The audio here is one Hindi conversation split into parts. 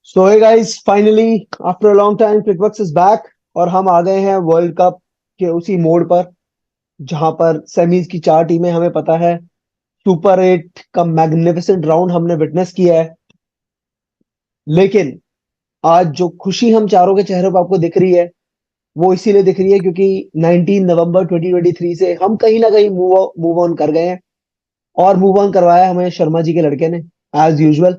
So hey guys, finally after a long time Cricbuzz is back. और हम आ गए हैं वर्ल्ड कप के उसी मोड पर जहां पर सेमीज की चार टीमें, हमें पता है। सुपर एट का मैग्निफिसेंट राउंड हमने विटनेस किया है। लेकिन आज जो खुशी हम चारों के चेहरों पर आपको दिख रही है, वो इसीलिए दिख रही है क्योंकि 19 नवंबर 2023 से हम कहीं ना कहीं मूव ऑन कर गए हैं। और मूव ऑन करवाया हमें शर्मा जी के लड़के ने, एज यूजुअल।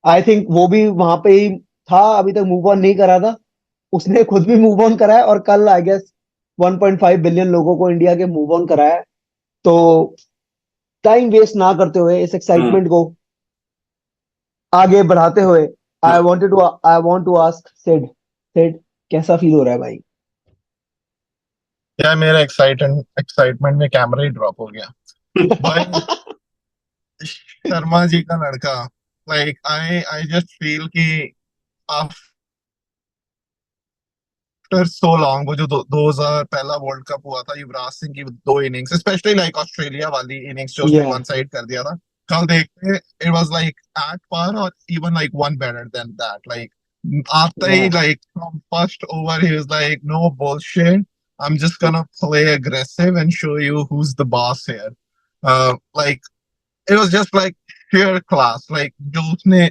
आई थिंक वो भी वहां पे ही था, अभी तक मूव ऑन नहीं करा था। उसने खुद भी मूव ऑन कराया और कल आई गेस 1.5 बिलियन लोगों को इंडिया के मूव ऑन कराया है। तो टाइम वेस्ट ना करते हुए इस हम्म। एक्साइटमेंट को आगे बढ़ाते हुए I want to ask Sid. Sid, कैसा फील हो रहा है भाई? यार मेरा एक्साइटमेंट में कैमरा ही ड्रॉप हो गया भाई। शर्मा जी का लड़का, like I I just feel कि आफ्टर सो लॉन्ग वो जो 2000 पहला वर्ल्ड कप हुआ था, युवराज सिंह की दो इनिंग्स, स्पेशली लाइक ऑस्ट्रेलिया वाली इनिंग्स जो उसने या वन साइड कर दिया था, कल देखते it was like at par और even like one better than that. Like after yeah he like from first over he was like no bullshit, I'm just gonna play aggressive and show you who's the boss here. Like it was just like sheer class. Like जो उसने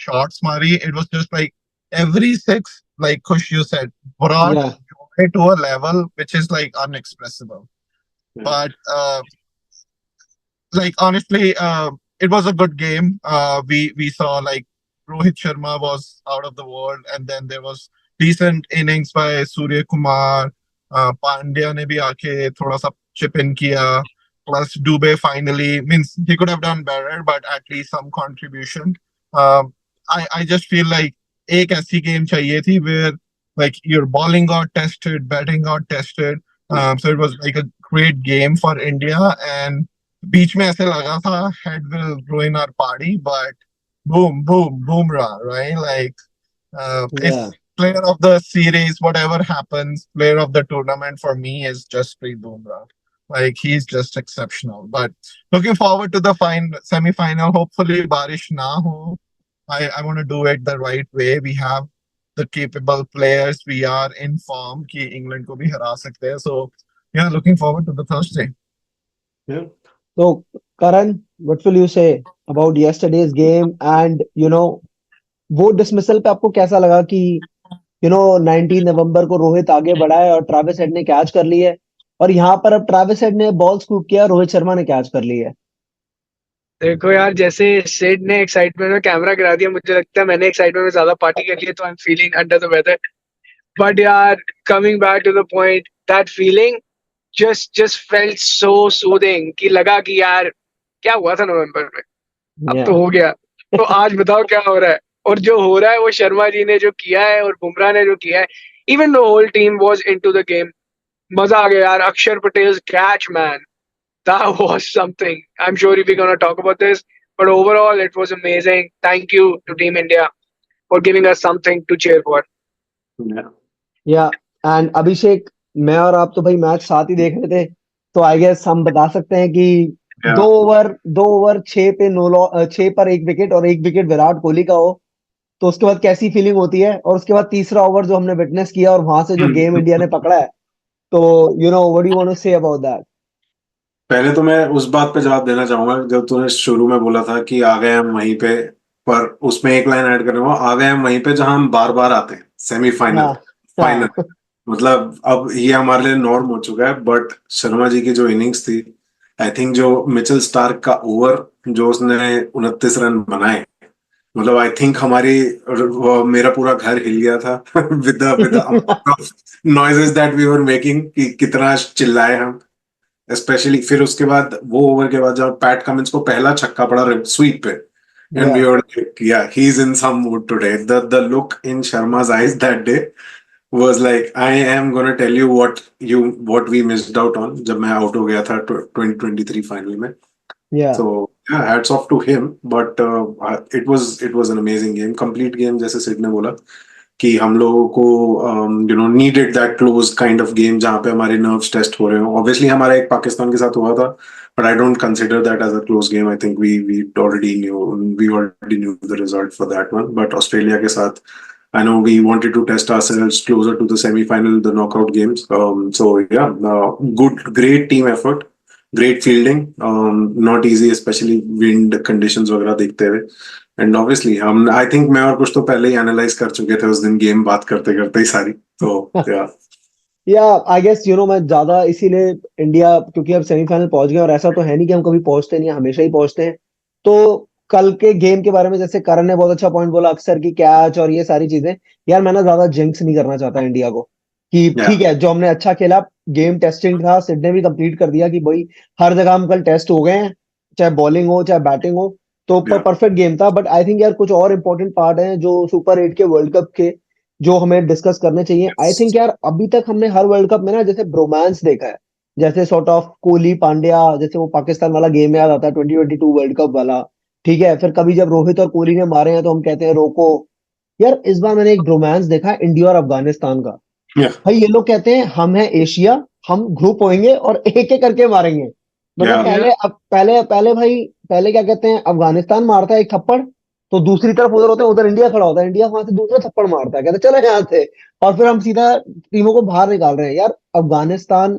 shots मारी, it was just like every six, like Kush you said, brought या joy to a level which is like unexpressible. But like honestly, it was a good game. We saw like Rohit Sharma was out of the world, and then there was decent innings by Surya Kumar. Pandya ने भी आके थोड़ा सा chip in किया. Plus Dubey finally means he could have done better, but at least some contribution. I just feel like एक ऐसी game चाहिए थी where like your bowling got tested, batting got tested. So it was like a great game for India, and बीच में ऐसे लगा था head will ruin our party, but boom, boom, Bumrah, right? Like, if या player of the series, whatever happens, player of the tournament for me is just Preet Bumrah. Like, he's just exceptional. But looking forward to the semi-final. Hopefully, Barish na ho. I want to do it the right way. We have the capable players. We are in form कि England को भी हरा सकते हैं. So, yeah, looking forward to the Thursday. तो Karan, what will you say about yesterday's game? And वो डिसमिसल पे आपको कैसा लगा कि 19 नवंबर को रोहित आगे बढ़ा है और ट्रेविस हेड ने कैच कर ली है, और यहाँ पर अब ट्रेविस हेड ने बॉल स्कूप किया, रोहित शर्मा ने कैच कर ली है। देखो यार, जैसे सेड ने एक्साइटमेंट में कैमरा गिरा दिया, मुझे लगता है मैंने एक्साइटमेंट में ज्यादा पार्टी कर ली है, तो I am feeling under the weather. But यार, coming back to the point, that feeling just felt so soothing कि लगा कि यार क्या हुआ था नवंबर में, अब या तो हो गया। तो आज बताओ क्या हो रहा है। और जो हो रहा है वो शर्मा जी ने जो किया है और बुमराह ने जो किया है, even the whole team was into the game. मजा आ गया यार। Akshar Patel catch, man, that was something. I'm sure we're going to talk about this, but overall, it was amazing. Thank you to Team India for giving us something to cheer for. या एंड अभिषेक, मैं और आप तो भाई मैच साथ ही देख रहे थे, तो आई गेस हम बता सकते हैं कि Yeah. दो ओवर छह पे छह पर एक विकेट और एक विकेट विराट कोहली का हो, तो उसके बाद कैसी फीलिंग होती है? और उसके बाद तीसरा ओवर जो हमने विटनेस किया और वहां से जो गेम इंडिया ने पकड़ा है, तो what do you want to say about that? पहले तो मैं उस बात पे जवाब देना चाहूंगा जब तूने शुरू में बोला था कि आ गए हम वहीं पे। पर उसमें एक लाइन ऐड कर रहा हूँ, आ गए हम वहीं पे जहां हम बार बार आते हैं, सेमीफाइनल, हाँ, फाइनल। हाँ, मतलब अब ये हमारे लिए नॉर्म हो चुका है। बट शर्मा जी की जो इनिंग्स थी, आई थिंक जो मिचेल स्टार्क का ओवर जो उसने 29 रन बनाए, मतलब आई थिंक हमारी मेरा पूरा घर हिल गया था with the noises that we were making, कि कितना चिल्लाए हम। स्पेशली फिर उसके बाद वो ओवर के बाद जब पैट कमिंस को पहला छक्का पड़ा स्वीप पे, एंड या we were like yeah he is in some mood today. The look in Sharma's eyes that day was like I am gonna tell you what we missed out on जब मैं आउट हो गया था 2023 फाइनल में। या So yeah, hats off to him. But it was an amazing game, complete game, जैसे सिड ने बोला कि हम लोगों को needed that close kind of game जहाँ पे हमारे नर्व्स टेस्ट हो रहे हो। ऑब्वियसली हमारा एक पाकिस्तान के साथ हुआ था, but I don't consider that as a close game. I think we already knew the result for that one. But Australia के साथ, I know we wanted to test ourselves closer to the semi-final, the knockout games. So yeah, great team effort, great fielding. Not easy, especially wind conditions वगैरह देखते हुए. एंड ऑब्वियसली हम आई थिंक मैं और कुछ तो पहले ही एनालाइज कर चुके थे उस दिन गेम बात करते करते ही सारी. तो या आई गेस मैं ज्यादा इसीलिए इंडिया, क्योंकि अब सेमीफाइनल पहुंच गए और ऐसा तो है नहीं कि हम कभी पहुंचते नहीं, हमेशा ही पहुंचते हैं. तो कल के गेम के बारे में जैसे करण ने बहुत अच्छा पॉइंट बोला, अक्सर की कैच और ये सारी चीजें, यार मैं ना ज्यादा जिंक्स नहीं करना चाहता इंडिया को कि ठीक है जो हमने अच्छा खेला, गेम टेस्टिंग था, सिड ने भी कंप्लीट कर दिया कि भाई हर जगह हम कल टेस्ट हो गए हैं, चाहे बॉलिंग हो चाहे बैटिंग हो, तो परफेक्ट गेम था. बट आई थिंक यार कुछ और इंपॉर्टेंट पार्ट है जो सुपर 8 के वर्ल्ड कप के जो हमें डिस्कस करने चाहिए. आई थिंक यार अभी तक हमने हर वर्ल्ड कप में ना जैसे ब्रोमांस देखा है, जैसे सॉर्ट ऑफ कोहली पांड्या, जैसे वो पाकिस्तान वाला गेम याद आता है 2022 वर्ल्ड कप वाला, ठीक है. फिर कभी जब रोहित और कोहली ने मारे हैं तो हम कहते हैं रोको. यार इस बार मैंने एक ब्रोमांस देखा इंडिया और अफगानिस्तान का. भाई ये लोग कहते हैं हम हैं एशिया, हम ग्रुप होएंगे और एक एक करके मारेंगे. मतलब पहले भाई, पहले क्या कहते हैं, अफगानिस्तान मारता है एक थप्पड़, तो दूसरी तरफ उधर होते हैं, उधर इंडिया खड़ा होता है, इंडिया वहां से दूसरा थप्पड़ मारता है, कहते हैं चलो यहाँ से, और फिर हम सीधा टीमों को बाहर निकाल रहे हैं. यार Afghanistan,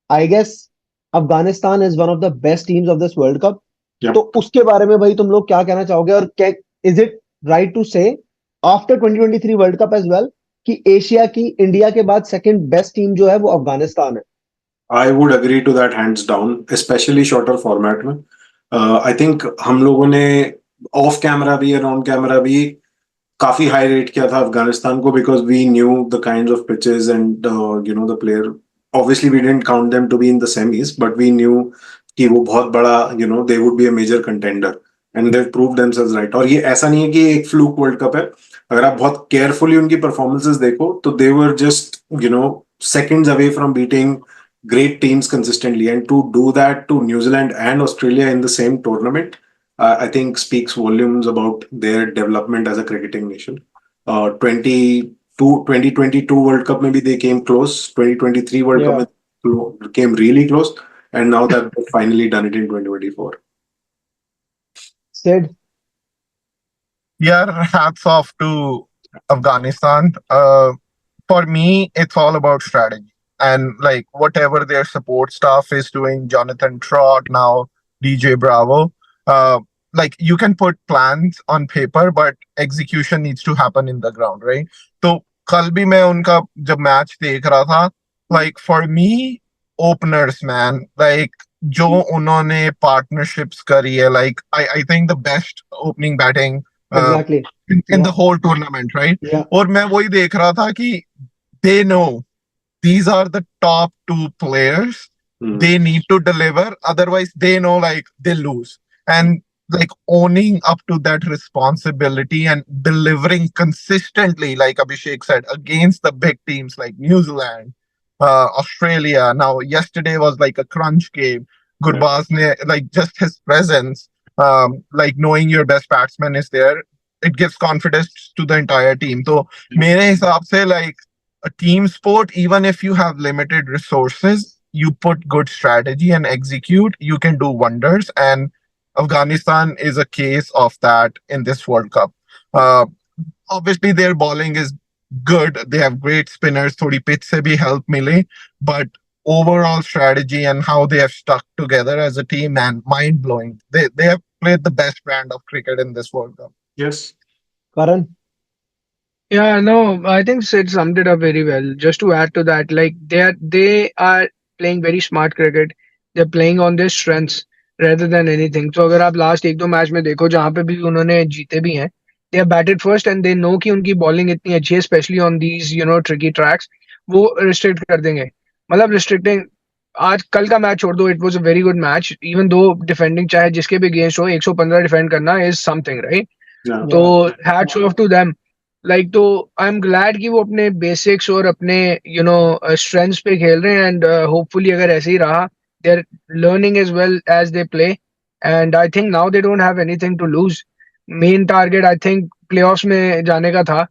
I guess Afghanistan is one of the best teams of this world cup. तो उसके बारे में भाई तुम लोग क्या कहना चाहोगे, और क्या is it right to say after 2023 world cup as well कि एशिया की इंडिया के बाद सेकंड बेस्ट टीम जो है वो अफगानिस्तान है? I would agree to that hands down, especially shorter format में. I think हम लोगों ने ऑफ कैमरा भी और ऑन कैमरा भी काफी हाई रेट किया था अफगानिस्तान को, because we knew the kinds of pitches and the player. Obviously we didn't count them to be in the semis, but we knew कि वो बहुत बड़ा they would be a major contender and they've proved themselves right. और ये ऐसा नहीं है कि एक फ्लूक वर्ल्ड कप है. अगर आप बहुत केयरफुली उनकी परफॉर्मेंसेस देखो तो they were just seconds away from beating great teams consistently, and to do that to New Zealand and Australia in the same tournament, I think speaks volumes about their development as a cricketing nation. 2022 World Cup maybe they came close, 2023 World Cup came really close, and now that they've finally done it in 2024. Sid? Yeah, hats off to Afghanistan. For me, it's all about strategy. And like whatever their support staff is doing, Jonathan Trott, now DJ Bravo, like you can put plans on paper, but execution needs to happen in the ground, right? So कल भी मैं उनका जब मैच देख रहा था, like for me, openers man, like जो उन्होंने partnerships करी है, like I think the best opening batting exactly in the whole tournament, right? और मैं वही देख रहा था कि they know these are the top two players. They need to deliver. Otherwise, they know like they'll lose. And like owning up to that responsibility and delivering consistently, like Abhishek said, against the big teams like New Zealand, Australia. Now, yesterday was like a crunch game. Gurbaz ne, like just his presence, like knowing your best batsman is there, it gives confidence to the entire team. So, mere hisab se like a team sport, even if you have limited resources, you put good strategy and execute, you can do wonders. And Afghanistan is a case of that in this World Cup. Obviously, their bowling is good. They have great spinners. Thodi pitch se bhi help mile, but overall strategy and how they have stuck together as a team, and mind blowing. They have played the best brand of cricket in this World Cup. Yes. Karan? Yeah, no, I think Sid summed it up very well. Just to add to that, like they are playing very smart cricket. They're playing on their strengths rather than anything. So अगर आप लास्ट एक दो मैच में देखो जहाँ पे भी उन्होंने जीते भी हैं, they have batted first and they know कि उनकी बॉलिंग इतनी अच्छी है, especially on these tricky tracks, वो restrict कर देंगे. मतलब restricting, आज कल का मैच छोड़ दो, it was a very good match. Even though defending चाहे जिसके भी against हो, 115 डिफेंड करना is something, right? तो hats off to them. Like तो आई एम ग्लैड कि वो अपने बेसिक्स और अपने स्ट्रेंथ्स पे खेल रहे हैं, एंड होपफुली अगर ऐसे ही रहा, they are learning as well as they play, and I think now they don't have anything to lose. Main target I think playoffs में जाने का था,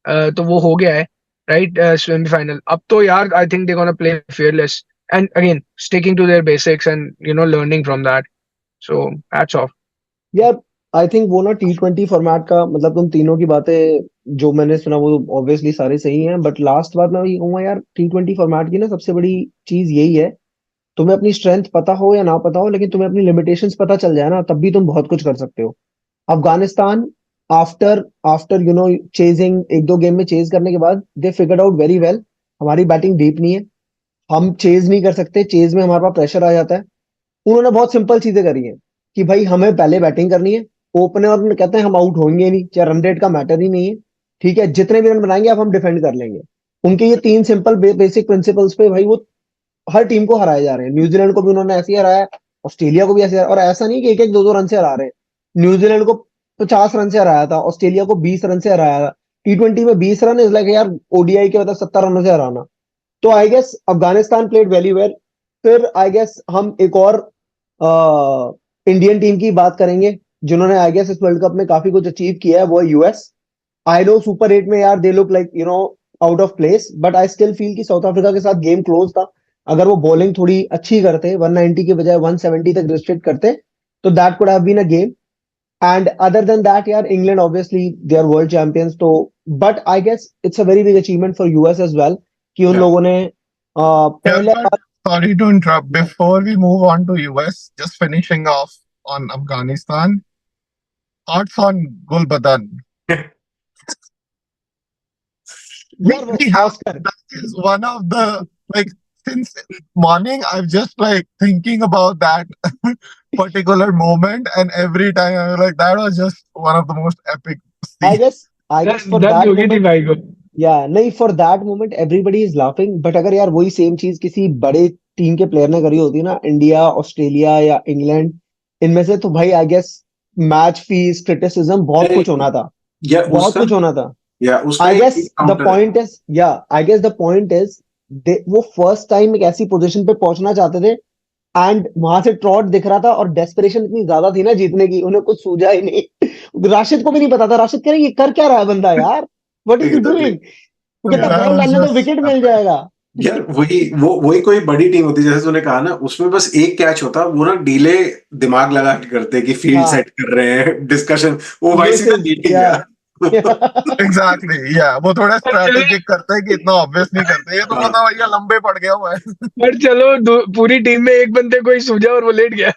तो वो हो गया है, राइट? सेमीफाइनल अब तो यार I think they gonna play fearless and again sticking to their basics and learning from that. So hats off. यार आई थिंक वो ना T20 फॉर्मेट का मतलब तुम तीनों की बातें जो मैंने सुना वो ऑब्वियसली सारे सही हैं, बट लास्ट बात मैं वही कहूंगा यार, T20 फॉर्मेट की ना सबसे बड़ी चीज यही है, तुम्हें अपनी स्ट्रेंथ पता हो या ना पता हो, लेकिन तुम्हें अपनी लिमिटेशंस पता चल जाए ना, तब भी तुम बहुत कुछ कर सकते हो। अफगानिस्तान आफ्टर आफ्टर चेजिंग एक दो गेम में चेज करने के बाद they figured out very well, हमारी बैटिंग डीप नहीं है, हम चेज नहीं कर सकते, चेज में हमारे पास प्रेशर आ जाता है। उन्होंने बहुत सिंपल चीजें करी हैं कि भाई हमें पहले बैटिंग करनी है, ओपनर कहते हैं हम आउट होंगे नहीं, चाहे रन रेट का मैटर ही नहीं है, ठीक है, जितने भी रन बनाएंगे अब हम डिफेंड कर लेंगे। उनके ये तीन सिंपल बेसिक प्रिंसिपल्स पे भाई वो हर टीम को हराए जा रहे हैं। न्यूजीलैंड को भी उन्होंने ऐसे ही हराया, ऑस्ट्रेलिया को भी ऐसे हराया, और ऐसा नहीं कि एक एक दो दो रन से हरा रहे हैं। न्यूजीलैंड को 50 रन से हराया था, ऑस्ट्रेलिया को 20 रन से हराया था। T20 में 20 रन इज लाइक यार ओडीआई के मतलब 70 रनों से हराना। तो I guess Afghanistan played very well. फिर आई गेस हम एक और इंडियन टीम की बात करेंगे जिन्होंने आई गेस इस वर्ल्ड कप में काफी कुछ अचीव किया है, वो है यूएस। आई नो सुपर 8 में यार they look like out of place, but I still feel कि साउथ अफ्रीका के साथ गेम क्लोज था। अगर वो बॉलिंग थोड़ी अच्छी करते, 190 के बजाय 170 तक रिस्ट्रिक्ट करते, तो that could have been a game. And other than that यार England obviously they are world champions, तो but I guess it's a very big achievement for us as well कि उन Yeah. लोगों ने Yeah, पहले but sorry to interrupt. Before we move on to US, just finishing off on Afghanistan. Thoughts on Gulbadan? यार वो We have Oscar that is one of the like since morning I'm just like thinking about that particular moment, and every time I was like that was just one of the most epic I scenes. Guess for दर्द दैट होगी थी मोमेंट, भाई को। या नहीं, for that moment everybody is laughing, but अगर यार वही सेम चीज किसी बड़े टीम के प्लेयर ने करी होती ना, इंडिया ऑस्ट्रेलिया या इंग्लैंड, इनमें से, तो भाई I guess match fees criticism बहुत कुछ होना था, या बहुत उसका कुछ होना था। या उसका आई एक गेस द काउंटर है। पॉइंट इज, या I guess the point is वो फर्स्ट टाइम एक ऐसी पोजीशन पे पहुंचना चाहते थे, एंड वहां से ट्रॉट दिख रहा था, और डेस्परेशन इतनी ज्यादा थी ना जीतने की, उन्हें कुछ सूझा ही नहीं। राशिद को भी नहीं पता था, राशिद कह रहे ये कर क्या रहा है बंदा यार, what is he Exactly. Doing, वो कहता That बॉल was डालने तो just विकेट मिल epic. जाएगा। यार वही कोई बड़ी टीम होती जैसे तूने कहा ना, उसमें बस एक कैच होता, वो ना डीले दिमाग लगा के करते कि फील्ड हाँ, सेट कर रहे हैं, डिस्कशन, वो भाई दिस सीधा इज, मीटिंग या गया। Exactly, yeah. वो थोड़ा पर चलो स्ट्रेटेजिक करते हैं कि इतना ऑब्वियस नहीं करते, ये तो हाँ, पता भैया लंबे पड़ गया हुआ है। पर चलो पूरी टीम में एक बंदे को ही सूझा और वो लेट गया।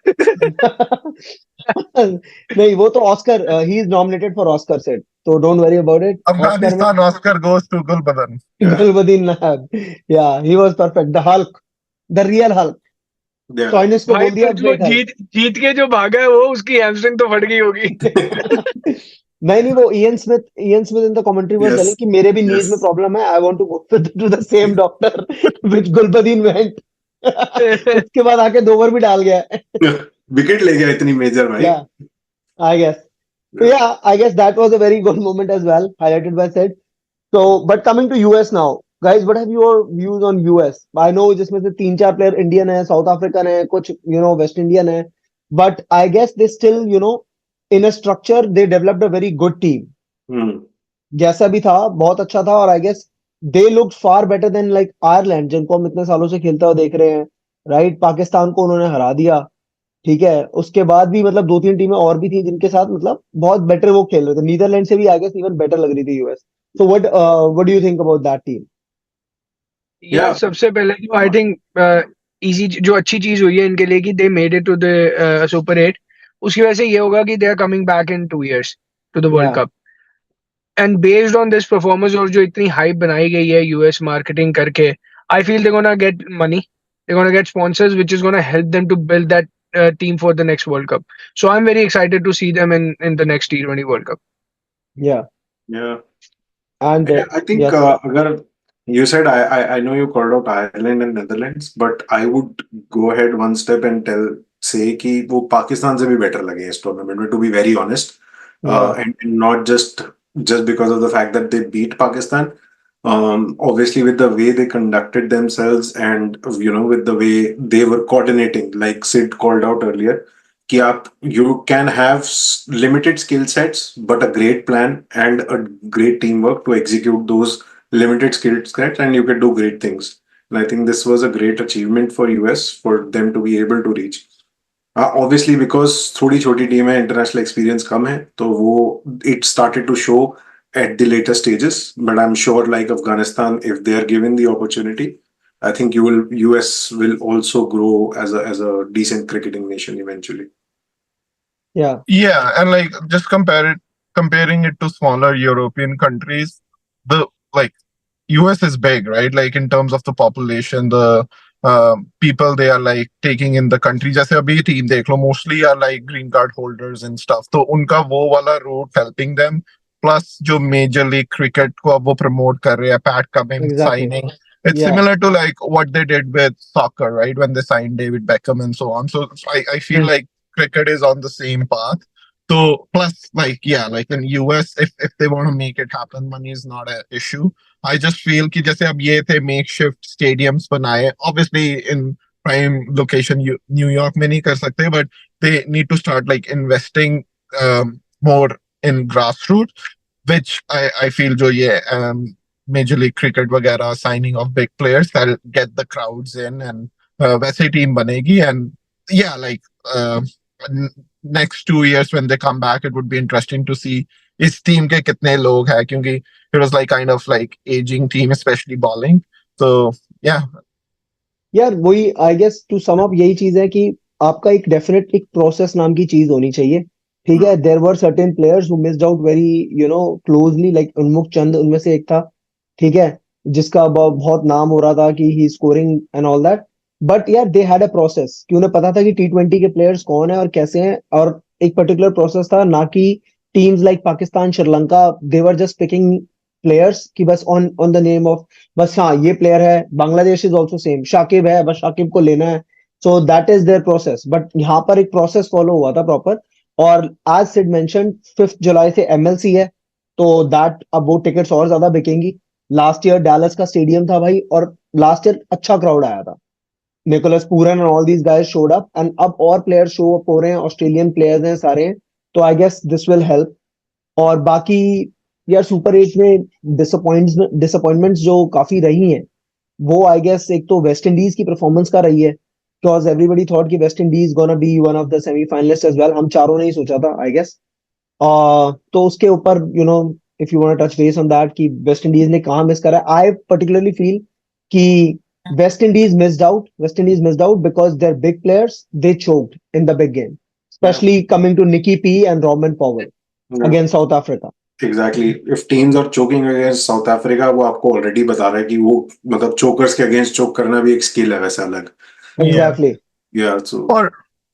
नहीं, वो तो Oscar, he is nominated for Oscar set, तो don't worry about it. Oscar में Afghanistan Oscar goes to Gulbadan. yeah, Gulbadin Naib, yeah he was perfect, the Hulk, the real Hulk. yeah. Stoinis को भाई बोल दिया पर जो ग्रेट हल्क। जीत जीत के जो भागा है वो उसकी हैमस्ट्रिंग तो फट गई होगी। नहीं नहीं, वो Ian Smith in the commentary was telling Yes, कि मेरे भी नीज में yes. प्रॉब्लम है, I want to go to the same doctor which Gulbadin went. उसके बाद आके 2 ओवर भी डाल गया। विकेट ले गया इतनी मेजर भाई। या I guess, so yeah, I guess that was a very good moment as well, highlighted by Sid. So, but coming to US now, guys, what have your views on US? I know जिसमें से 3-4 प्लेयर इंडियन है, साउथ अफ्रीकन है, कुछ वेस्ट इंडियन है, but I guess they still in a structure they developed a very good team. Hmm, जैसा भी था बहुत अच्छा था, और I guess they looked far better than like Ireland जिनको हम इतने सालों से खेलता हुआ देख रहे हैं, राइट। पाकिस्तान को उन्होंने हरा दिया, ठीक है, उसके बाद भी मतलब 2-3 टीमें और भी थी जिनके साथ मतलब बहुत बेटर वो खेल रहे थे, नीदरलैंड से भी आई गेस इवन बेटर लग रही थी US. So what do you think about that team? यार yeah. सबसे पहले तो आई थिंक इजी जो अच्छी चीज हुई है इनके लिए कि they made it to the super 8। उसकी वजह से ये होगा कि they are coming back in 2 years to the world yeah cup, and based on this performance और जो इतनी हाइप बनाई गई है यूएस मार्केटिंग करके, I feel they gonna get money, they gonna get sponsors which is gonna help them to build that team for the next World Cup. So I'm very excited to see them in the next T20 World Cup. या Yeah. And Yeah, I think yes, अगर you said I know you called out Ireland and Netherlands, but I would go ahead one step and say कि वो पाकिस्तान से भी बेटर लगे इस टूर्नामेंट में, to be very honest, या and not just because of the fact that they beat Pakistan. Obviously with the way they conducted themselves and with the way they were coordinating, like Sid called out earlier, कि आप you can have limited skill sets but a great plan and a great teamwork to execute those limited skill sets, and you can do great things. And I think this was a great achievement for US for them to be able to reach. Obviously, because थोड़ी छोटी टीम है, international experience कम है, तो वो it started to show at the later stages. But I'm sure, like Afghanistan, if they are given the opportunity, I think US will also grow as a decent cricketing nation eventually. Yeah. Yeah, and like just comparing it to smaller European countries, the like US is big, right? Like in terms of the population, the people they are like taking in the country. जैसे अभी team देख लो, mostly are like green card holders and stuff. तो उनका वो वाला route helping them. Plus जो Major League Cricket को अब वो promote कर रहे हैं, Pat Cummins Exactly. signing. It's Yeah. similar to like what they did with soccer, right? When they signed David Beckham and so on. So I feel like cricket is on the same path. So plus like yeah, like in US, if they want to make it happen, money is not an issue. I just feel कि जैसे अब ये थे makeshift stadiums बनाए, obviously in prime location New York में नहीं कर सकते, but they need to start like investing more in grassroots, which I feel जो ये Major League Cricket वगैरह signing of big players that'll get the crowds in and वैसे team बनेगी and yeah like next 2 years when they come back it would be interesting to see इस team के कितने लोग हैं क्योंकि it was like kind of like aging team especially bowling so yeah यार वही I guess to sum up यही चीज है कि आपका एक डेफिनेट एक प्रोसेस नाम की चीज होनी चाहिए, ठीक है. There were certain players who missed out very closely, like Unmukt Chand उनमें से एक था, ठीक है, जिसका बहुत नाम हो रहा था कि he scoring and all that. But यार दे हैड अ प्रोसेस कि उन्हें पता था कि T20 के प्लेयर्स कौन है और कैसे हैं, और एक पर्टिकुलर प्रोसेस था, ना कि teams like Pakistan, Sri Lanka, they were just picking players कि बस on on the name of, बस हाँ ये प्लेयर है. Bangladesh is also same, Shakib है, बस शाकिब को लेना है. So that is their process. But यहाँ पर एक प्रोसेस फॉलो हुआ था प्रॉपर. और आज सिड मेंशन 5 जुलाई से MLC है, तो दैट अब वो टिकट्स और ज्यादा बिकेंगी. लास्ट ईयर डैलस का स्टेडियम था भाई, और लास्ट ईयर अच्छा क्राउड आया था. Nicholas Pooran and all these guys showed up, and अब और प्लेयर शो अप हो रहे हैं, ऑस्ट्रेलियन प्लेयर्स हैं सारे. तो I guess this will help. और बाकी यार सुपर 8 में डिसअपॉइंटमेंट्स जो काफी रही हैं, वो आई गेस एक तो वेस्ट इंडीज की परफॉर्मेंस का रही है, बिकॉज एवरीबडी थॉट कि West Indies gonna be one of the semifinalists as well. हम चारों ने ही सोचा था आई गेस. तो उसके ऊपर if you want touch base on that कि वेस्ट इंडीज ने कहाँ मिस करा, आई पर्टिकुलरली फील कि West Indies missed out because their big players they choked in the big game, especially coming to Nicky P and Robert Powell against South Africa. Exactly. If teams are choking against South Africa, वो आपको ऑलरेडी बता रहा है कि वो मतलब चोकर्स के अगेंस्ट चोक करना भी एक स्किल है वैसे अलग. Exactly. Yeah. So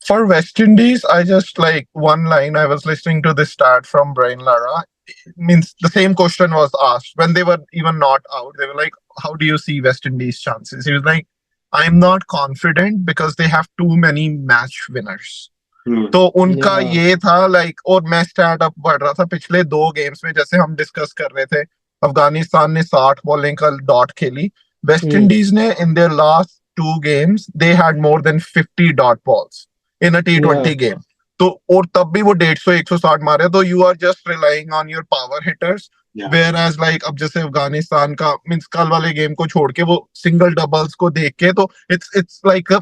for West Indies I just like one line I was listening to this stat from Brian Lara. It means the same question was asked when they were even not out. They were like, how do you see West Indies chances? He was like, I'm not confident because they have too many match winners. तो उनका Yeah. ये था लाइक, और मैं स्टार्ट अप बढ़ रहा था पिछले 2 गेम्स में, जैसे हम डिस्कस कर रहे थे, अफगानिस्तान ने 60 बॉलिंग का डॉट खेली, वेस्ट इंडीज ने in their last 2 games they had more than 50 dot balls in a T20 game. तो और तब भी वो 150-160 मारे. तो you are just relying on your power hitters, whereas like अब जैसे अफगानिस्तान का मींस कल वाले गेम को छोड़ के वो सिंगल डबल्स को देख के, तो it's like a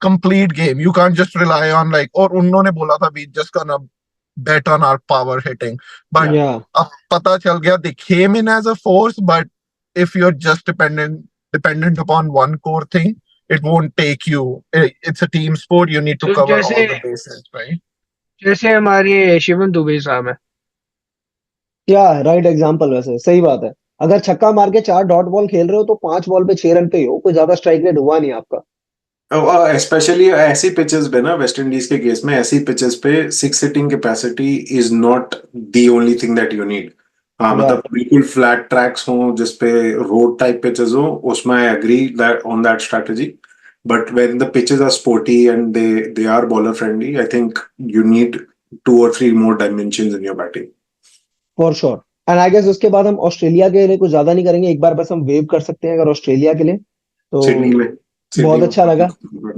complete game. You can't just rely on like, और उन्होंने बोला था we just gonna bet on our power hitting. But Yeah. अब पता चल गया they came in as a force, but if you're just dependent upon one core thing, it won't take you. It's a team sport. You need to तो cover all जैसे the bases, right? जैसे हमारे शिवम दुबे साहब है, या राइट एग्जांपल, वैसे सही बात है. अगर छक्का मार के 4 डॉट बॉल खेल रहे हो तो 5 बॉल पे 6 रन पे ही हो, कोई ज्यादा स्ट्राइक रेट हुआ नहीं आपका. स्पेशली ऐसी पिचेस पे ना, वेस्ट इंडीज के केस में ऐसी पिचेस पे 6 sitting capacity is not the only thing that you need. हाँ, मतलब बिल्कुल फ्लैट ट्रैक्स हो जिसपे रोड टाइप पिचेस हो, उसमें I agree that on that strategy. But when the pitches are sporty and they are bowler friendly, I think you need 2 or 3 more dimensions in your batting. For sure. And I guess उसके बाद हम ऑस्ट्रेलिया के लिए कुछ ज्यादा नहीं करेंगे, एक बार बस हम वेव कर सकते हैं अगर ऑस्ट्रेलिया के लिए. तो सिडनी में बहुत अच्छा लगा,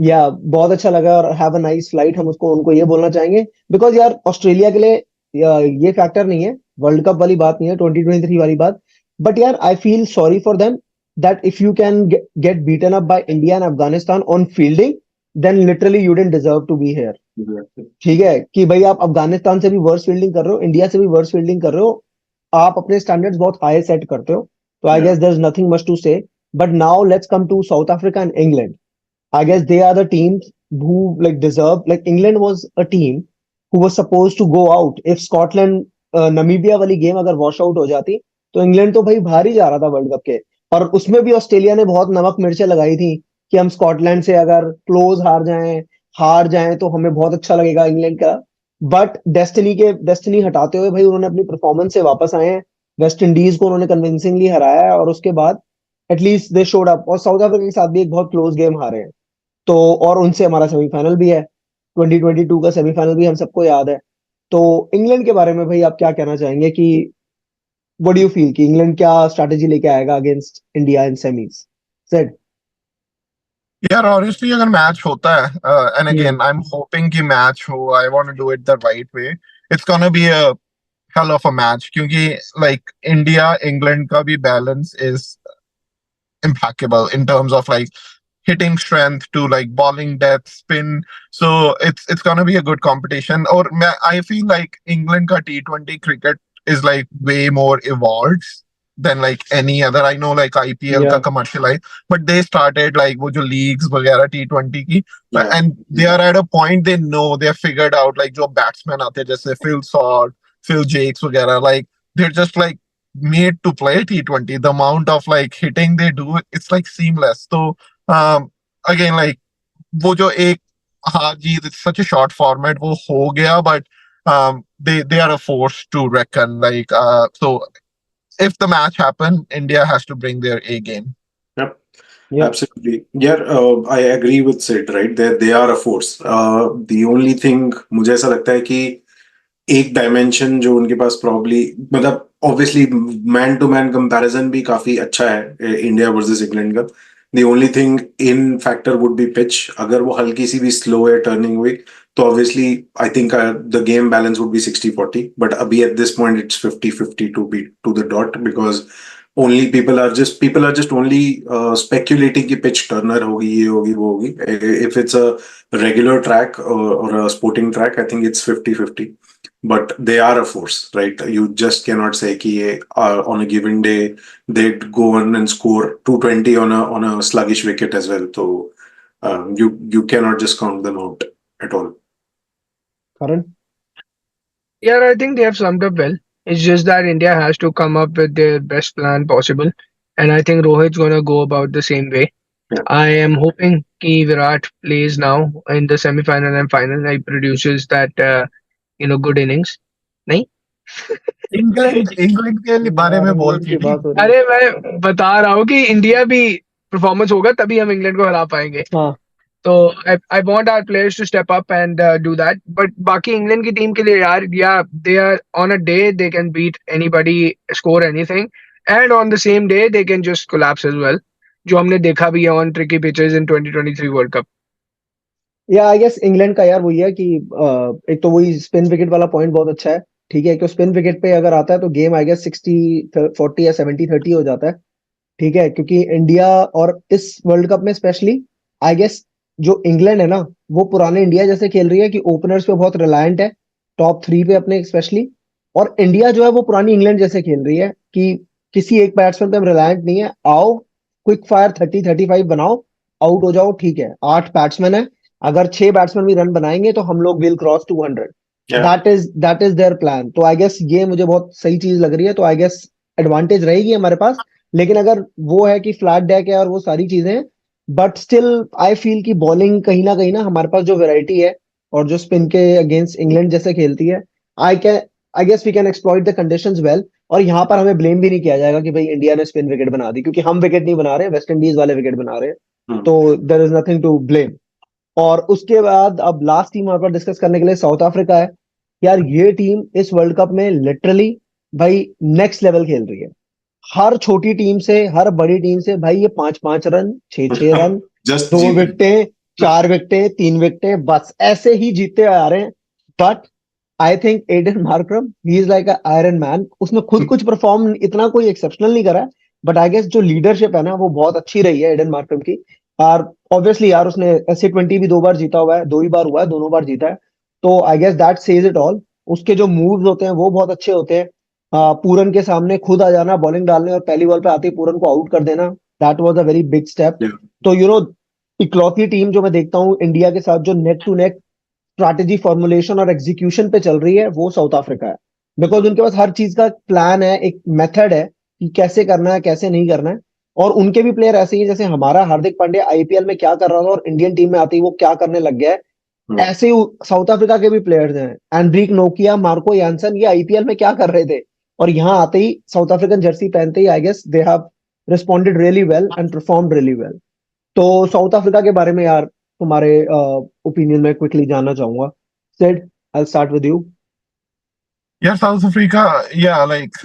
या बहुत अच्छा लगा, और हैव अ नाइस फ्लाइट. हम उसको उनको ये बोलना चाहेंगे बिकॉज यार ऑस्ट्रेलिया के लिए ये फैक्टर नहीं है, वर्ल्ड कप वाली बात नहीं है, 2023 वाली बात. बट यार I feel sorry for them that if you can get beaten up by India and Afghanistan on fielding, then literally you didn't deserve to be here. ठीक है कि भाई आप अफगानिस्तान से भी वर्स फील्डिंग कर रहे हो, इंडिया से भी वर्स फील्डिंग कर रहे हो, आप अपने स्टैंडर्ड्स बहुत हाई सेट करते हो, तो I guess there is nothing much to say. But now let's come to South Africa and England. I guess they are the teams who like deserve, like England was a team who was supposed to go out if Scotland Namibia वाली गेम अगर वॉश आउट हो जाती, तो इंग्लैंड तो भाई बाहर ही जा रहा था वर्ल्ड कप के. और उसमें भी ऑस्ट्रेलिया ने बहुत नमक मिर्चें लगाई थी कि हम स्कॉटलैंड से अगर क्लोज हार जाएं तो हमें बहुत अच्छा लगेगा इंग्लैंड का. बट डेस्टिनी हटाते हुए भाई उन्होंने अपनी परफॉर्मेंस से वापस आए हैं. वेस्ट इंडीज को उन्होंने कन्विंसिंगली हराया है और उसके बाद एटलीस्ट दे शोड अप. और साउथ अफ्रीका के साथ भी एक बहुत क्लोज गेम हारे हैं, तो और उनसे हमारा सेमीफाइनल भी है, 2022 का सेमीफाइनल भी हम सबको याद है. तो इंग्लैंड के बारे में भाई आप क्या कहना चाहेंगे कि व्हाट डू यू फील कि इंग्लैंड क्या स्ट्रैटेजी लेके आएगा against India in semis? Said यार ऑनेस्टली अगर मैच होता है and again I am hoping कि मैच हो, I want to do it the right way, it's gonna be a hell of a match क्योंकि like इंडिया इंग्लैंड का भी balance is impeccable in terms of like hitting strength to like bowling depth, spin. So it's gonna be a good competition. Or I feel like England ka T20 cricket is like way more evolved than like any other. I know like IPL ka commercialize, but they started like wo jo leagues वगैरह T20 की, and they are at a point they know they have figured out like जो batsmen आते हैं जैसे Phil Salt, Phil Jakes वगैरह, like they're just like made to play T20. The amount of like hitting they do, it's like seamless. So again like वो जो एक हार जीत, it's such a short format, वो हो गया, but they are a force to reckon. Like so if the match happen, India has to bring their A game. Yep. Yeah. Absolutely. Yeah, I agree with Sid, right? They are a force. The only thing मुझे ऐसा लगता है कि एक डायमेंशन जो उनके पास प्रॉब्ली, मतलब obviously man to man comparison भी काफी अच्छा है इंडिया वर्सेस इंग्लैंड का. The only thing in factor would be pitch. अगर वो हल्की सी भी स्लो है टर्निंग हुई तो obviously I think the game balance would be 60-40. But अभी at this point it's 50-50 to the dot, because only people are just only speculating कि pitch turner होगी, ये होगी, वो होगी. If it's a regular track or a sporting track, I think it's 50-50. But they are a force, right? You just cannot say कि on a given day they'd go on and score 220 on a sluggish wicket as well. So you cannot just count them out at all. Karan? Yeah, I think they have summed up well. It's just that India has to come up with their best plan possible. And I think Rohit's going to go about the same way. Yeah. I am hoping कि Virat plays now in the semi-final and final. He produces that, good innings. नहीं? इंग्लैंड के बारे में बोल के बात हो रही है. अरे मैं बता रहा हूँ कि इंडिया भी परफॉर्मेंस होगा तभी हम इंग्लैंड को हरा पाएंगे. हाँ. तो I want our players to step up and do that. But बाकी इंग्लैंड की टीम के लिए यार, they are on a day they can beat anybody, score anything, and on the same day they can just collapse as well. जो हमने देखा भी है on tricky pitches in 2023 World Cup. या आई गेस इंग्लैंड का यार वही है कि एक तो वही स्पिन विकेट वाला पॉइंट बहुत अच्छा है. ठीक है कि स्पिन विकेट पे अगर आता है तो गेम आई गेस 60-40 या 70-30 हो जाता है. ठीक है, क्योंकि इंडिया और इस वर्ल्ड कप में स्पेशली आई गेस जो इंग्लैंड है ना वो पुराने इंडिया जैसे खेल रही है कि ओपनर्स पे बहुत रिलायंट है, टॉप 3 पे अपने स्पेशली. और इंडिया जो है वो पुरानी इंग्लैंड जैसे खेल रही है कि किसी एक बैट्समैन पे हम रिलायंट नहीं है. आओ क्विक फायर 30-35 बनाओ, आउट हो जाओ. ठीक है, 8 बैट्समैन है, अगर 6 बैट्समैन भी रन बनाएंगे तो हम लोग will cross 200. That is their plan. तो आई गेस ये मुझे बहुत सही चीज लग रही है. तो आई गेस एडवांटेज रहेगी हमारे पास. लेकिन अगर वो है कि फ्लैट डेक है और वो सारी चीजें, बट स्टिल आई फील कि बॉलिंग कहीं ना हमारे पास जो वैरायटी है और जो स्पिन के अगेंस्ट इंग्लैंड जैसे खेलती है, I guess we can exploit the conditions well. और यहाँ पर हमें ब्लेम भी नहीं किया जाएगा कि भाई इंडिया ने स्पिन विकेट बना दी, क्योंकि हम विकेट नहीं बना रहे, वेस्ट इंडीज वाले विकेट बना रहे हैं. तो there is nothing to blame. और उसके बाद अब लास्ट टीम हमारे पास डिस्कस करने के लिए साउथ अफ्रीका है. यार ये टीम इस वर्ल्ड कप में लिटरली भाई नेक्स्ट लेवल खेल रही है. हर छोटी टीम से, हर बड़ी टीम से भाई ये 5-5 रन, 6-6 रन, 2 विकेटें, 4 विकेटें, 3 विकेटें, बस ऐसे ही जीतते आ रहे हैं. But I think Aidan Markram, he is like a iron man. उसने खुद कुछ परफॉर्म इतना कोई एक्सेप्शनल नहीं करा है, बट आई गेस जो लीडरशिप है ना वो बहुत अच्छी रही है एडन मार्करम की। और ऑब्वियसली यार उसने SC20 भी 2 बार जीता हुआ है, 2 ही बार हुआ है, दोनों बार जीता है। तो I guess that says it all. उसके जो मूव्स होते हैं वो बहुत अच्छे होते हैं। पूरन के सामने खुद आ जाना, बॉलिंग डालने और पहली बॉल पे आते ही पूरन को आउट कर देना, that was a very big step. Yeah. तो इकलौती टीम जो मैं देखता हूँ इंडिया के साथ जो neck to neck strategy formulation और एग्जीक्यूशन पे चल रही है वो साउथ अफ्रीका है। बिकॉज उनके पास हर चीज का प्लान है, एक मेथड है कि कैसे करना है कैसे नहीं करना है। और उनके भी प्लेयर ऐसे ही हैं, जैसे हमारा हार्दिक पांड्या IPL में क्या कर रहा था और इंडियन टीम में आते ही वो क्या करने लग गया है, ऐसे ही साउथ अफ्रीका के भी प्लेयर्स हैं। एंड्रिक नोकिया, मार्को यानसन, ये IPL में क्या कर रहे थे और यहाँ आते ही साउथ अफ्रीकन जर्सी पहनते ही I guess they have responded really well and performed really well. तो साउथ अफ्रीका के बारे में यार तुम्हारे ओपिनियन में क्विकली जानना चाहूंगा। Sid, I start with you. यार साउथ अफ्रीका, या लाइक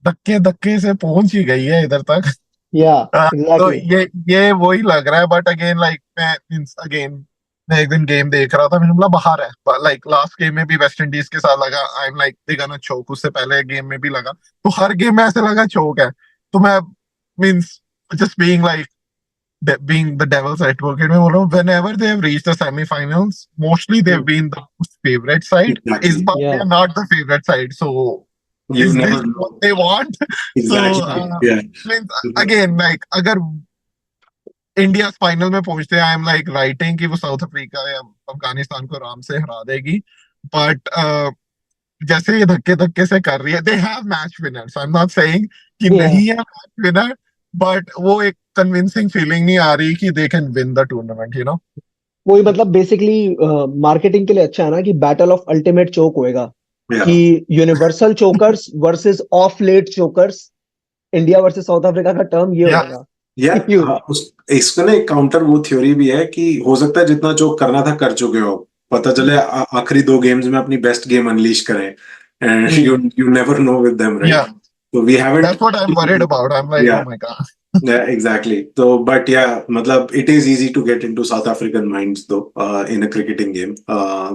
धक्के धक्के से पहुंच ही गई है इधर तक। या तो एग्जैक्टली। ये वही लग रहा है, बट अगेन लाइक मैं एक दिन गेम देख रहा था, मैंने बोला बाहर है, लाइक लास्ट गेम में भी वेस्ट इंडीज के साथ लगा, I am like they gonna choke, उससे पहले गेम में भी लगा, तो हर गेम में ऐसे लगा चोक है। तो मैं means just being like being the devil's advocate, मैं बोल रहा हूँ whenever they have reached the semi-finals, mostly they've been the most favorite side. इस Exactly. बार they या are not the favorite side. So You is never this know. what they want? So Exactly. Yeah. means again like अगर इंडिया फाइनल में पहुंचते हैं, आई एम लाइक राइटिंग कि वो साउथ अफ्रीका या अफगानिस्तान को आराम से हरा देगी। बट जैसे ये धक्के धक्के से कर रही है, they have match winners, I am not saying कि या नहीं है मैच विनर, बट वो एक कन्विंसिंग फीलिंग नहीं आ रही कि they can win the tournament, you know. वही मतलब बेसिकली मार्केटिंग के लिए अच्छा है ना कि बैटल ऑफ अल्टीमेट चोक होएगा, कि Yeah. Universal chokers versus of late chokers, India versus South Africa का टर्म ये या होएगा। यार हाँ, इसका ना एक काउंटर वो थ्योरी भी है कि हो सकता है जितना जो करना था कर चुके हो, पता चले आखिरी 2 गेम्स में अपनी बेस्ट गेम अनलीश करें, and you hmm. You never know with them, right? Yeah तो we haven't. That's what I am worried about, I am like oh yeah my God. Exactly. तो बट या मतलब it is easy to get into South African minds though in a cricketing game,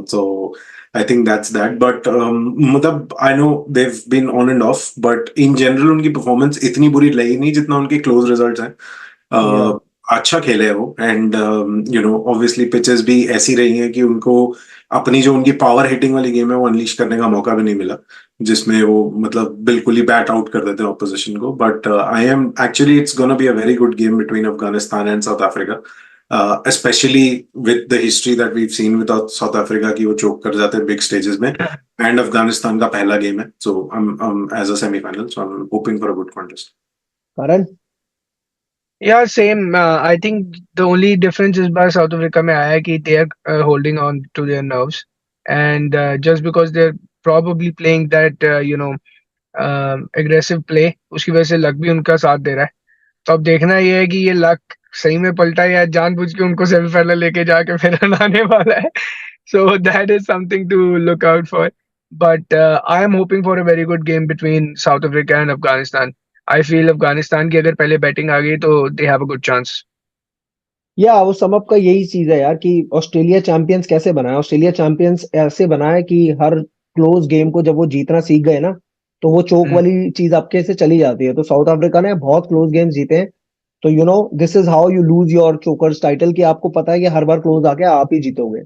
so I think that's that. But मतलब I know they've been on and off, but in general उनकी परफॉर्मेंस इतनी बुरी रही नहीं जितना उनके क्लोज रिजल्ट्स हैं। या अच्छा खेले हैं वो, एंड ऑब्वियसली पिचेस भी ऐसी रही हैं कि उनको अपनी जो उनकी पावर हिटिंग वाली गेम है वो अनलीश करने का मौका भी नहीं मिला, जिसमें वो मतलब बिल्कुल ही बैट आउट कर देते हैं ऑपोजिशन को। But I am actually it's gonna be a very good game between Afghanistan and South Africa, specially with the history that we've seen with South Africa की वो चोक कर जाते हैं बिग स्टेजेस में, एंड अफगानिस्तान का पहला गेम है, so as a semifinal, so I am hoping for a good contest. Karan. Yeah, same. I think the only difference is by South Africa में आया है कि they are holding on to their nerves, and just because they're probably playing that aggressive play, उसकी वजह से लक भी उनका साथ दे रहा है। तो अब देखना ये है कि ये लक सही में पलटा है या जानबूझ के उनको सेमीफाइनल लेके जाके फिर हराने वाला है। So that is something to look out for. But I am hoping for a very good game between South Africa and Afghanistan. I feel Afghanistan की अगर पहले बैटिंग आ गई तो they have a good chance. या वो सम अप का यही चीज है यार कि ऑस्ट्रेलिया चैंपियंस कैसे बना है। ऑस्ट्रेलिया चैंपियंस ऐसे बना है कि हर क्लोज गेम को जब वो जीतना सीख गए ना तो वो चोक Hmm. वाली चीज आपके से चली जाती है। तो साउथ अफ्रीका ने बहुत क्लोज गेम्स जीते हैं। तो this is how you lose your chokers title, कि आपको पता है कि हर बार क्लोज आके आप ही जीतोगे।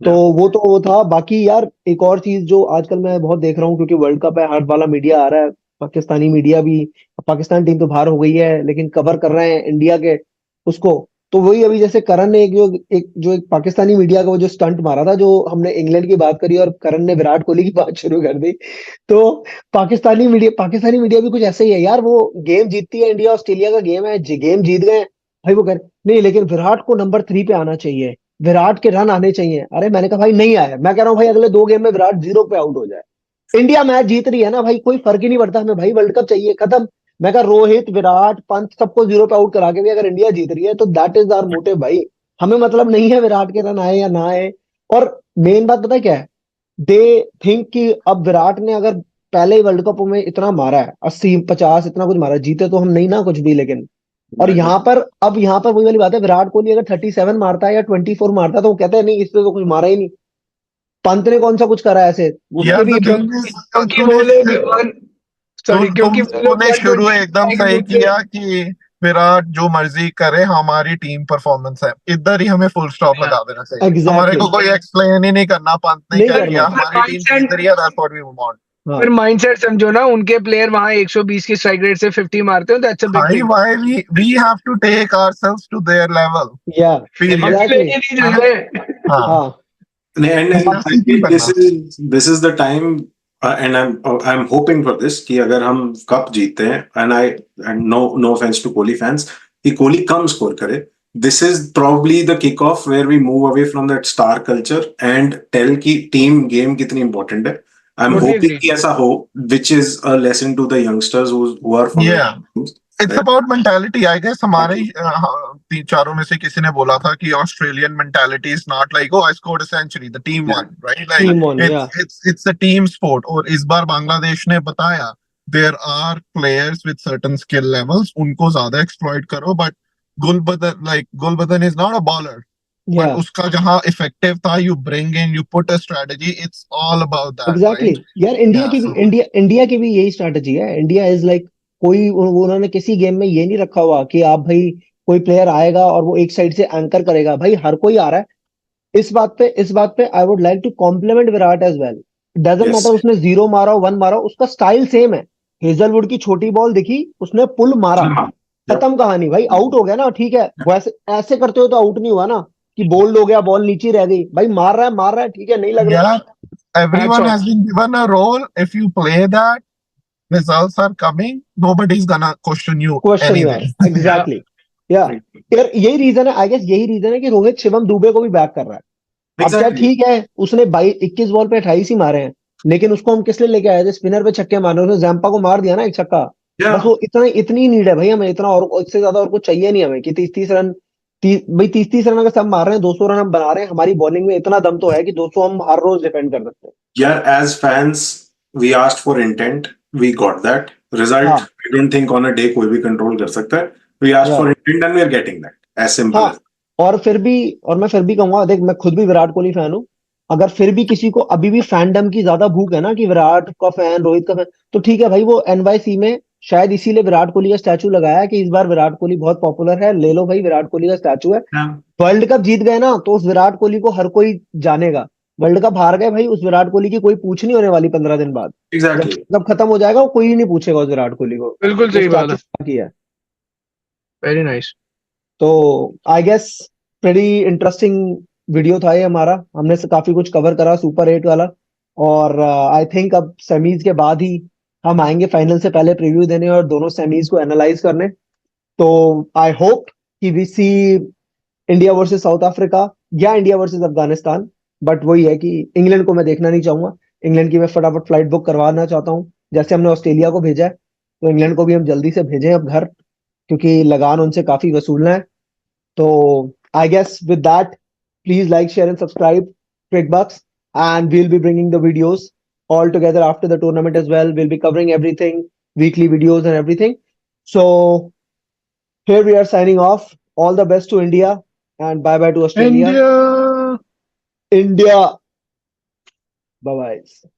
तो Yeah. वो था। बाकी यार एक और चीज जो आजकल मैं बहुत देख रहा हूँ, क्योंकि वर्ल्ड कप है, हर वाला मीडिया आ रहा है, पाकिस्तानी मीडिया भी। पाकिस्तान टीम तो बाहर हो गई है लेकिन कवर कर रहे हैं इंडिया के उसको। तो वही अभी जैसे करण ने एक पाकिस्तानी मीडिया का वो जो स्टंट मारा था, जो हमने इंग्लैंड की बात करी और करण ने विराट कोहली की बात शुरू कर दी। तो पाकिस्तानी मीडिया भी कुछ ऐसे ही है यार। वो गेम जीतती है, इंडिया ऑस्ट्रेलिया का गेम है, गेम जीत गए भाई, वो कह नहीं लेकिन विराट को नंबर 3 पे आना चाहिए, विराट के रन आने चाहिए। अरे मैंने कहा भाई नहीं आया, मैं कह रहा हूँ भाई अगले 2 गेम में विराट 0 पे आउट हो जाए, इंडिया मैच जीत रही है ना भाई, कोई फर्क ही नहीं पड़ता हमें भाई, वर्ल्ड कप चाहिए, खत्म। मैं कहा रोहित, विराट, पंत सबको 0 पे आउट करा के भी अगर इंडिया जीत रही है तो दैट इज आवर मोटिव भाई। हमें मतलब नहीं है विराट के रन आए या ना आए। और मेन बात पता है क्या है, दे थिंक कि अब विराट ने अगर पहले ही वर्ल्ड कप में इतना मारा है, 80-50 इतना कुछ मारा, जीते तो हम नहीं ना कुछ भी, लेकिन और यहाँ पर वही वाली बात है, विराट कोहली अगर 37 मारता है या 24 मारता है तो वो कहते हैं नहीं इसने तो कुछ मारा ही नहीं। पंत ने कौन सा कुछ करा है ऐसे, उसके यार भी द क्योंकि थिंग इज, क्योंकि वो तूने लोग सॉरी, क्योंकि वो लोग तुमने शुरू एकदम सही T20 किया कि विराट जो मर्जी करे, हमारी टीम परफॉर्मेंस है, इधर ही हमें फुल स्टॉप लगा देना चाहिए। हमारे एग्जैक्टली को कोई एक्सप्लेन ही नहीं करना, पंत नहीं नहीं क्या करना किया, हमारी टीम जीत रही है, दैट्स व्हाट वी वांट। हाँ फिर माइंडसेट समझो ना, उनके प्लेयर वहां 120 की स्ट्राइक रेट से 50 मारते हो, दैट्स अ बिग भाई thing. why we have to take ourselves to their level, या period। एग्जैक्टली नहीं जा रहे। हाँ, हाँ and I ऐसा ही think करना। this is the time, and I'm hoping for this कि अगर हम कप जीतते हैं, and no offense to Kohli fans, कि कोहली कम स्कोर करे, this is probably the kickoff where we move away from that star culture and tell कि team game कितनी important है। I'm Totally hoping agree. कि ऐसा हो, which is a lesson to the youngsters who are following Yeah. teams, it's right? About mentality, I guess. हमारे तीन चारों में से किसी ने बोला था कि Australian mentality is not like oh I scored a century, the team won, right? Team won like yeah it's a team sport. और इस बार बांग्लादेश ने बताया there are players with certain skill levels, उनको ज्यादा एक्सप्लॉइट करो। But Gulbadin is not a bowler, yeah but उसका जहां इफेक्टिव था, you bring in, you put a strategy, it's all about that, exactly right? यार इंडिया या की भी सो इंडिया की भी यही स्ट्रैटेजी है। इंडिया इज लाइक कोई उन्होंने किसी गेम में ये नहीं रखा हुआ कि आप भाई कोई प्लेयर आएगा और वो एक साइड से एंकर करेगा। भाई हर कोई आ रहा है। इस बात पे I would like to compliment Virat as well. Doesn't Yes. Matter उसने 0 मारा हो 1 मारा हो, उसका स्टाइल सेम है। हेजलवुड की छोटी बॉल दिखी, उसने पुल मारा, खत्म कहानी। भाई आउट हो गया ना, ठीक है। वैसे ऐसे करते हो तो आउट नहीं हुआ ना, कि बोल्ड हो गया, बॉल नीचे रह गई। भाई मार रहा है, ठीक है, नहीं लग रहा। yeah, Hats everyone off. has been given a role. If you play that, results are coming. Nobody's gonna question you question you anyway. Are Yeah. Exactly yeah यार यही रीजन है, आई गेस यही रीजन है कि रोहित शिवम दुबे को भी बैक कर रहा है। अब क्या, Exactly. ठीक है, उसने 21 बॉल पे 28 ही मारे हैं, लेकिन उसको हम किस लिए लेके आए थे? स्पिनर पे छक्के मारने। उसने जैम्पा को मार दिया ना एक छक्का। बस Yeah. वो इतनी नीड है भाई हमें, इतना और इससे ज्यादा और कुछ चाहिए नहीं हमें कि 30-30 रन। भाई 30-30 रन अगर सब मार रहे हैं, 200 रन हम बना रहे हैं, हमारी बॉलिंग में इतना दम तो है कि 200 हम हर रोज डिफेंड कर सकते हैं। Yeah, as fans, we asked for intent. We got that. Result, हाँ I don't think on a day कोई भी control कर सकता है. We asked या for intent and we are getting that. As simple हाँ as. और मैं फिर भी कहूंगा, देख मैं खुद भी विराट कोहली फैन हूँ। अगर फिर भी किसी को अभी भी फैंडम की ज्यादा भूख है ना, कि विराट का फैन, रोहित का फैन, तो ठीक है भाई, वो एनवाईसी में शायद इसीलिए विराट कोहली का स्टैचू लगाया है कि इस बार विराट कोहली बहुत पॉपुलर है, ले लो भाई विराट कोहली का स्टैचू है। Yeah. वर्ल्ड कप जीत गए ना, तो उस विराट कोहली को हर कोई जानेगा। वर्ल्ड कप हार गए भाई, उस विराट कोहली की कोई पूछ नहीं होने वाली 15 दिन बाद। जब Exactly. वर्ल्ड कप खत्म हो जाएगा, वो कोई नहीं पूछेगा उस विराट कोहली को, बिल्कुल वो सही बात है। स्टैचू किया है। Very nice. तो I guess pretty interesting video था ये हमारा। हमने से काफी कुछ कवर करा सुपर 8 वाला। और आई थिंक अब सेमीज के बाद ही हम आएंगे फाइनल से पहले प्रीव्यू देने और दोनों सेमीज को एनालाइज करने। तो आई होप कि we see India versus South Africa या इंडिया वर्सेस अफगानिस्तान। बट वही है कि इंग्लैंड को मैं देखना नहीं चाहूंगा। इंग्लैंड की मैं फटाफट फ्लाइट बुक करवाना चाहता हूँ। जैसे हमने ऑस्ट्रेलिया को भेजा है, तो इंग्लैंड को भी हम जल्दी से भेजें अब घर, क्योंकि लगान उनसे काफी वसूलना है। So I guess with that, please like, share, and subscribe Crickbucks, and we'll be bringing the videos all together after the tournament as well. We'll be covering everything, weekly videos and everything. So here we are signing off. All the best to India, and bye bye to Australia. India. India. Bye bye.